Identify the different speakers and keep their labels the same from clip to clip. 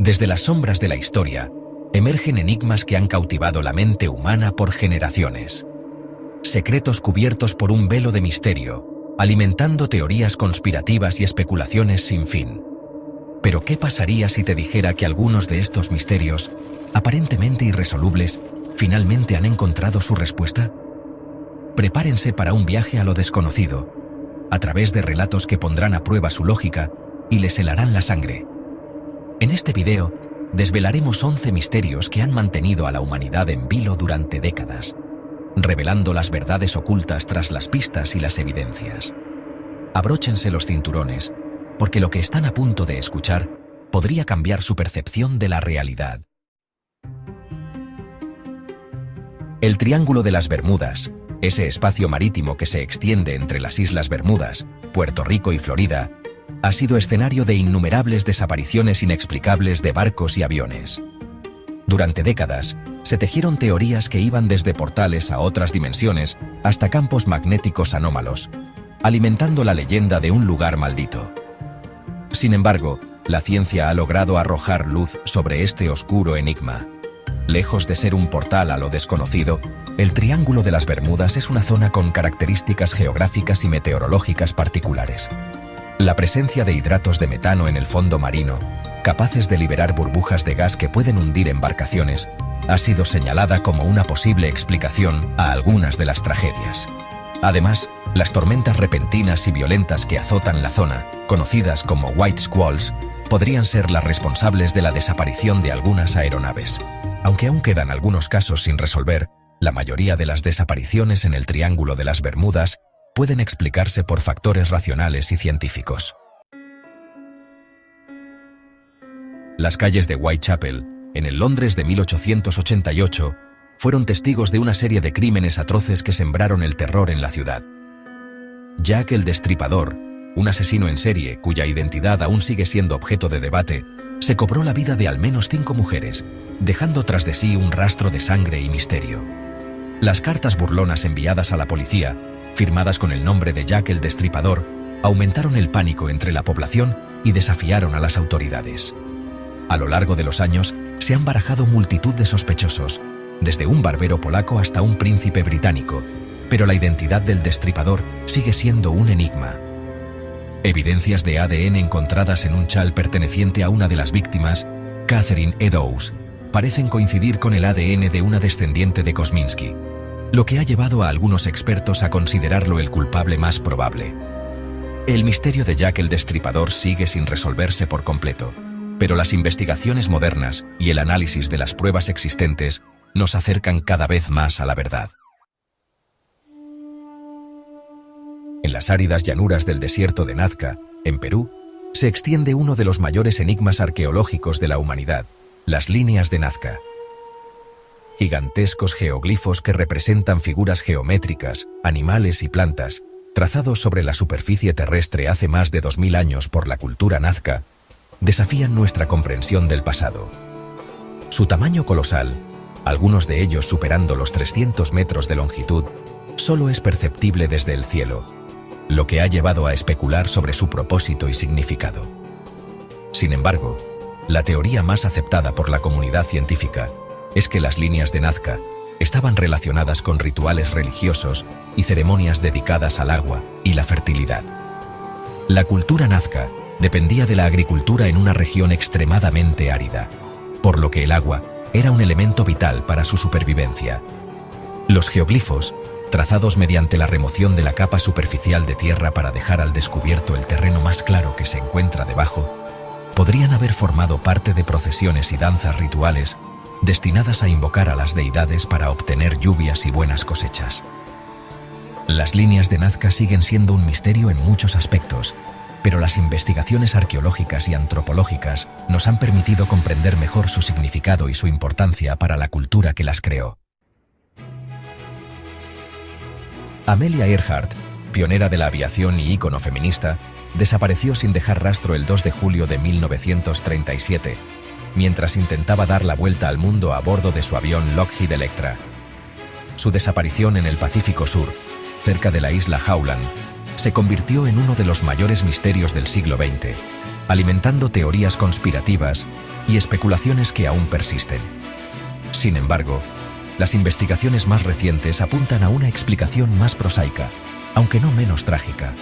Speaker 1: Desde las sombras de la historia, emergen enigmas que han cautivado la mente humana por generaciones. Secretos cubiertos por un velo de misterio, alimentando teorías conspirativas y especulaciones sin fin. Pero ¿qué pasaría si te dijera que algunos de estos misterios, aparentemente irresolubles, finalmente han encontrado su respuesta? Prepárense para un viaje a lo desconocido, a través de relatos que pondrán a prueba su lógica y les helarán la sangre. En este video, desvelaremos 11 misterios que han mantenido a la humanidad en vilo durante décadas, revelando las verdades ocultas tras las pistas y las evidencias. Abróchense los cinturones, porque lo que están a punto de escuchar podría cambiar su percepción de la realidad. El Triángulo de las Bermudas, ese espacio marítimo que se extiende entre las Islas Bermudas, Puerto Rico y Florida, ha sido escenario de innumerables desapariciones inexplicables de barcos y aviones. Durante décadas, se tejieron teorías que iban desde portales a otras dimensiones hasta campos magnéticos anómalos, alimentando la leyenda de un lugar maldito. Sin embargo, la ciencia ha logrado arrojar luz sobre este oscuro enigma. Lejos de ser un portal a lo desconocido, el Triángulo de las Bermudas es una zona con características geográficas y meteorológicas particulares. La presencia de hidratos de metano en el fondo marino, capaces de liberar burbujas de gas que pueden hundir embarcaciones, ha sido señalada como una posible explicación a algunas de las tragedias. Además, las tormentas repentinas y violentas que azotan la zona, conocidas como White Squalls, podrían ser las responsables de la desaparición de algunas aeronaves. Aunque aún quedan algunos casos sin resolver, la mayoría de las desapariciones en el Triángulo de las Bermudas pueden explicarse por factores racionales y científicos. Las calles de Whitechapel, en el Londres de 1888, fueron testigos de una serie de crímenes atroces que sembraron el terror en la ciudad. Jack el Destripador, un asesino en serie cuya identidad aún sigue siendo objeto de debate, se cobró la vida de al menos 5 mujeres, dejando tras de sí un rastro de sangre y misterio. Las cartas burlonas enviadas a la policía, firmadas con el nombre de Jack el Destripador, aumentaron el pánico entre la población y desafiaron a las autoridades. A lo largo de los años, se han barajado multitud de sospechosos, desde un barbero polaco hasta un príncipe británico, pero la identidad del destripador sigue siendo un enigma. Evidencias de ADN encontradas en un chal perteneciente a una de las víctimas, Catherine Eddowes, parecen coincidir con el ADN de una descendiente de Kosminski, lo que ha llevado a algunos expertos a considerarlo el culpable más probable. El misterio de Jack el Destripador sigue sin resolverse por completo, pero las investigaciones modernas y el análisis de las pruebas existentes nos acercan cada vez más a la verdad. En las áridas llanuras del desierto de Nazca, en Perú, se extiende uno de los mayores enigmas arqueológicos de la humanidad, las líneas de Nazca. Gigantescos geoglifos que representan figuras geométricas, animales y plantas, trazados sobre la superficie terrestre hace más de 2000 años por la cultura nazca, desafían nuestra comprensión del pasado. Su tamaño colosal, algunos de ellos superando los 300 metros de longitud, solo es perceptible desde el cielo, lo que ha llevado a especular sobre su propósito y significado. Sin embargo, la teoría más aceptada por la comunidad científica es que las líneas de Nazca estaban relacionadas con rituales religiosos y ceremonias dedicadas al agua y la fertilidad. La cultura nazca dependía de la agricultura en una región extremadamente árida, por lo que el agua era un elemento vital para su supervivencia. Los geoglifos, trazados mediante la remoción de la capa superficial de tierra para dejar al descubierto el terreno más claro que se encuentra debajo, podrían haber formado parte de procesiones y danzas rituales destinadas a invocar a las deidades para obtener lluvias y buenas cosechas. Las líneas de Nazca siguen siendo un misterio en muchos aspectos, pero las investigaciones arqueológicas y antropológicas nos han permitido comprender mejor su significado y su importancia para la cultura que las creó. Amelia Earhart, pionera de la aviación y ícono feminista, desapareció sin dejar rastro el 2 de julio de 1937, mientras intentaba dar la vuelta al mundo a bordo de su avión Lockheed Electra. Su desaparición en el Pacífico Sur, cerca de la isla Howland, se convirtió en uno de los mayores misterios del siglo XX, alimentando teorías conspirativas y especulaciones que aún persisten. Sin embargo, las investigaciones más recientes apuntan a una explicación más prosaica, aunque no menos trágica.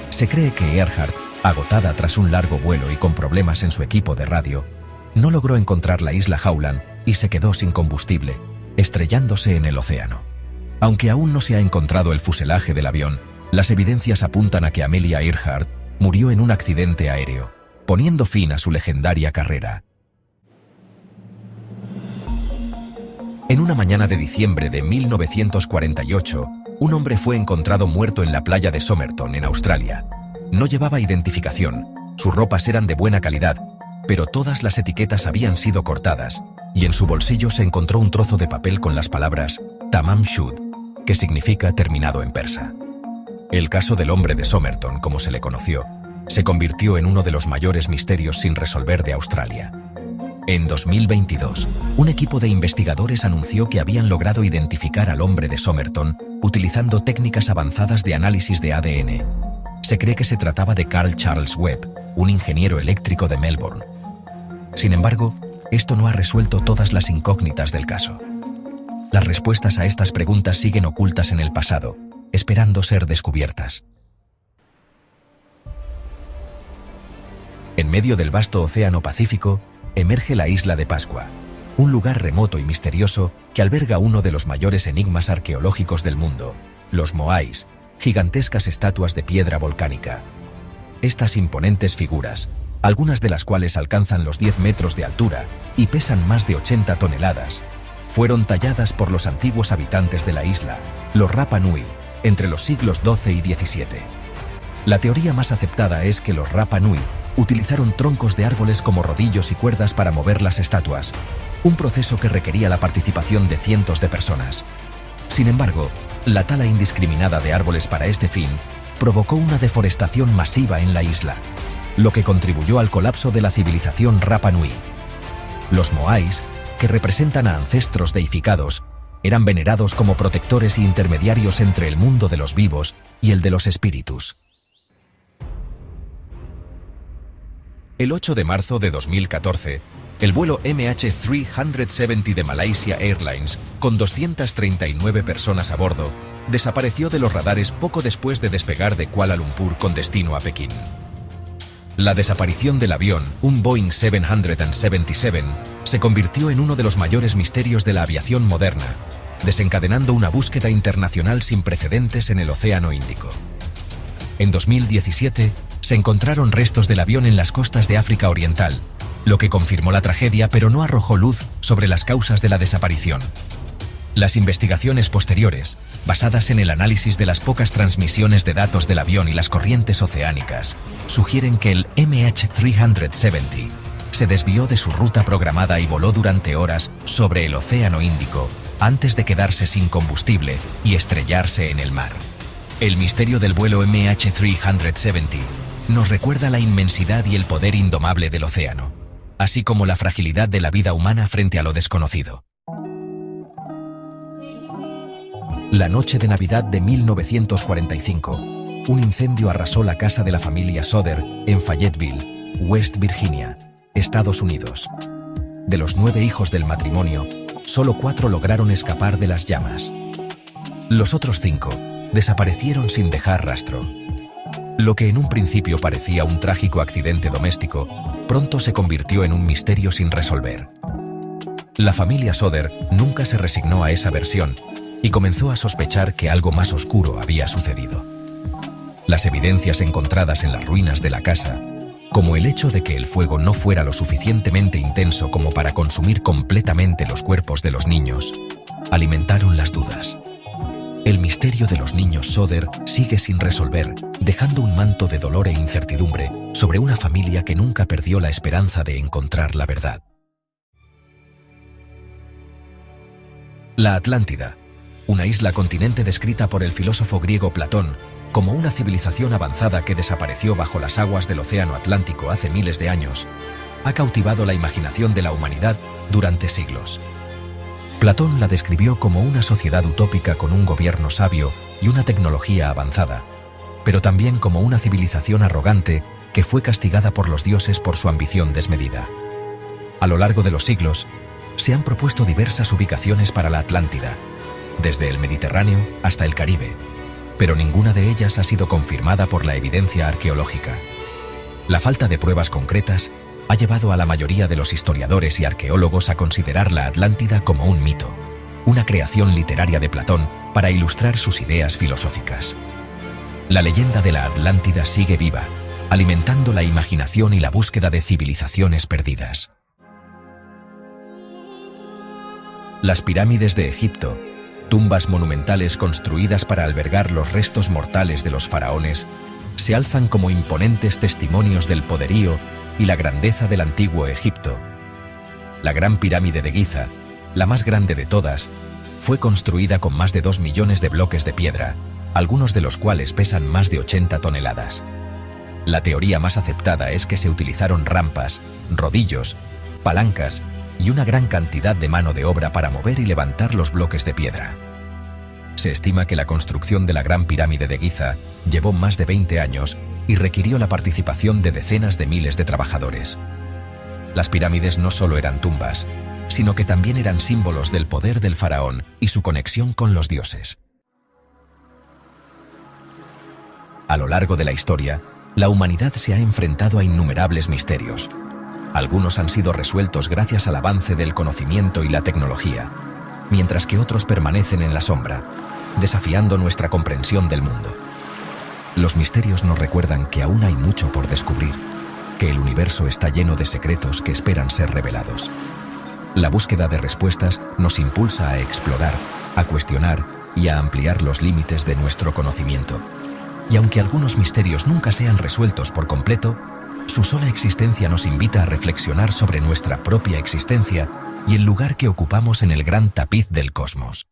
Speaker 1: Se cree que Earhart, agotada tras un largo vuelo y con problemas en su equipo de radio, no logró encontrar la isla Howland y se quedó sin combustible, estrellándose en el océano. Aunque aún no se ha encontrado el fuselaje del avión, las evidencias apuntan a que Amelia Earhart murió en un accidente aéreo, poniendo fin a su legendaria carrera. En una mañana de diciembre de 1948, un hombre fue encontrado muerto en la playa de Somerton, en Australia. No llevaba identificación, sus ropas eran de buena calidad, pero todas las etiquetas habían sido cortadas, y en su bolsillo se encontró un trozo de papel con las palabras Tamam Shud, que significa terminado en persa. El caso del hombre de Somerton, como se le conoció, se convirtió en uno de los mayores misterios sin resolver de Australia. En 2022, un equipo de investigadores anunció que habían logrado identificar al hombre de Somerton utilizando técnicas avanzadas de análisis de ADN. Se cree que se trataba de Carl Charles Webb, un ingeniero eléctrico de Melbourne. Sin embargo, esto no ha resuelto todas las incógnitas del caso. Las respuestas a estas preguntas siguen ocultas en el pasado, esperando ser descubiertas. En medio del vasto océano Pacífico, emerge la isla de Pascua, un lugar remoto y misterioso que alberga uno de los mayores enigmas arqueológicos del mundo, los Moais, gigantescas estatuas de piedra volcánica. Estas imponentes figuras, algunas de las cuales alcanzan los 10 metros de altura y pesan más de 80 toneladas, fueron talladas por los antiguos habitantes de la isla, los Rapa Nui, entre los siglos XII y XVII. La teoría más aceptada es que los Rapa Nui utilizaron troncos de árboles como rodillos y cuerdas para mover las estatuas, un proceso que requería la participación de cientos de personas. Sin embargo, la tala indiscriminada de árboles para este fin provocó una deforestación masiva en la isla, lo que contribuyó al colapso de la civilización Rapa Nui. Los Moais, que representan a ancestros deificados, eran venerados como protectores e intermediarios entre el mundo de los vivos y el de los espíritus. El 8 de marzo de 2014, el vuelo MH370 de Malaysia Airlines, con 239 personas a bordo, desapareció de los radares poco después de despegar de Kuala Lumpur con destino a Pekín. La desaparición del avión, un Boeing 777, se convirtió en uno de los mayores misterios de la aviación moderna, desencadenando una búsqueda internacional sin precedentes en el Océano Índico. En 2017, se encontraron restos del avión en las costas de África Oriental, lo que confirmó la tragedia pero no arrojó luz sobre las causas de la desaparición. Las investigaciones posteriores, basadas en el análisis de las pocas transmisiones de datos del avión y las corrientes oceánicas, sugieren que el MH370 se desvió de su ruta programada y voló durante horas sobre el Océano Índico antes de quedarse sin combustible y estrellarse en el mar. El misterio del vuelo MH370 nos recuerda la inmensidad y el poder indomable del océano, así como la fragilidad de la vida humana frente a lo desconocido. La noche de Navidad de 1945, un incendio arrasó la casa de la familia Soder en Fayetteville, West Virginia, Estados Unidos. De los 9 hijos del matrimonio, solo 4 lograron escapar de las llamas. Los otros 5 desaparecieron sin dejar rastro. Lo que en un principio parecía un trágico accidente doméstico, pronto se convirtió en un misterio sin resolver. La familia Soder nunca se resignó a esa versión y comenzó a sospechar que algo más oscuro había sucedido. Las evidencias encontradas en las ruinas de la casa, como el hecho de que el fuego no fuera lo suficientemente intenso como para consumir completamente los cuerpos de los niños, alimentaron las dudas. El misterio de los niños Soder sigue sin resolver, dejando un manto de dolor e incertidumbre sobre una familia que nunca perdió la esperanza de encontrar la verdad. La Atlántida, una isla-continente descrita por el filósofo griego Platón como una civilización avanzada que desapareció bajo las aguas del Océano Atlántico hace miles de años, ha cautivado la imaginación de la humanidad durante siglos. Platón la describió como una sociedad utópica con un gobierno sabio y una tecnología avanzada, pero también como una civilización arrogante que fue castigada por los dioses por su ambición desmedida. A lo largo de los siglos, se han propuesto diversas ubicaciones para la Atlántida, desde el Mediterráneo hasta el Caribe, pero ninguna de ellas ha sido confirmada por la evidencia arqueológica. La falta de pruebas concretas ha llevado a la mayoría de los historiadores y arqueólogos a considerar la Atlántida como un mito, una creación literaria de Platón para ilustrar sus ideas filosóficas. La leyenda de la Atlántida sigue viva, alimentando la imaginación y la búsqueda de civilizaciones perdidas. Las pirámides de Egipto, tumbas monumentales construidas para albergar los restos mortales de los faraones, se alzan como imponentes testimonios del poderío y la grandeza del antiguo Egipto. La Gran Pirámide de Giza, la más grande de todas, fue construida con más de 2 millones de bloques de piedra, algunos de los cuales pesan más de 80 toneladas. La teoría más aceptada es que se utilizaron rampas, rodillos, palancas y una gran cantidad de mano de obra para mover y levantar los bloques de piedra. Se estima que la construcción de la Gran Pirámide de Giza llevó más de 20 años y requirió la participación de decenas de miles de trabajadores. Las pirámides no solo eran tumbas, sino que también eran símbolos del poder del faraón y su conexión con los dioses. A lo largo de la historia, la humanidad se ha enfrentado a innumerables misterios. Algunos han sido resueltos gracias al avance del conocimiento y la tecnología, mientras que otros permanecen en la sombra, desafiando nuestra comprensión del mundo. Los misterios nos recuerdan que aún hay mucho por descubrir, que el universo está lleno de secretos que esperan ser revelados. La búsqueda de respuestas nos impulsa a explorar, a cuestionar y a ampliar los límites de nuestro conocimiento. Y aunque algunos misterios nunca sean resueltos por completo, su sola existencia nos invita a reflexionar sobre nuestra propia existencia y el lugar que ocupamos en el gran tapiz del cosmos.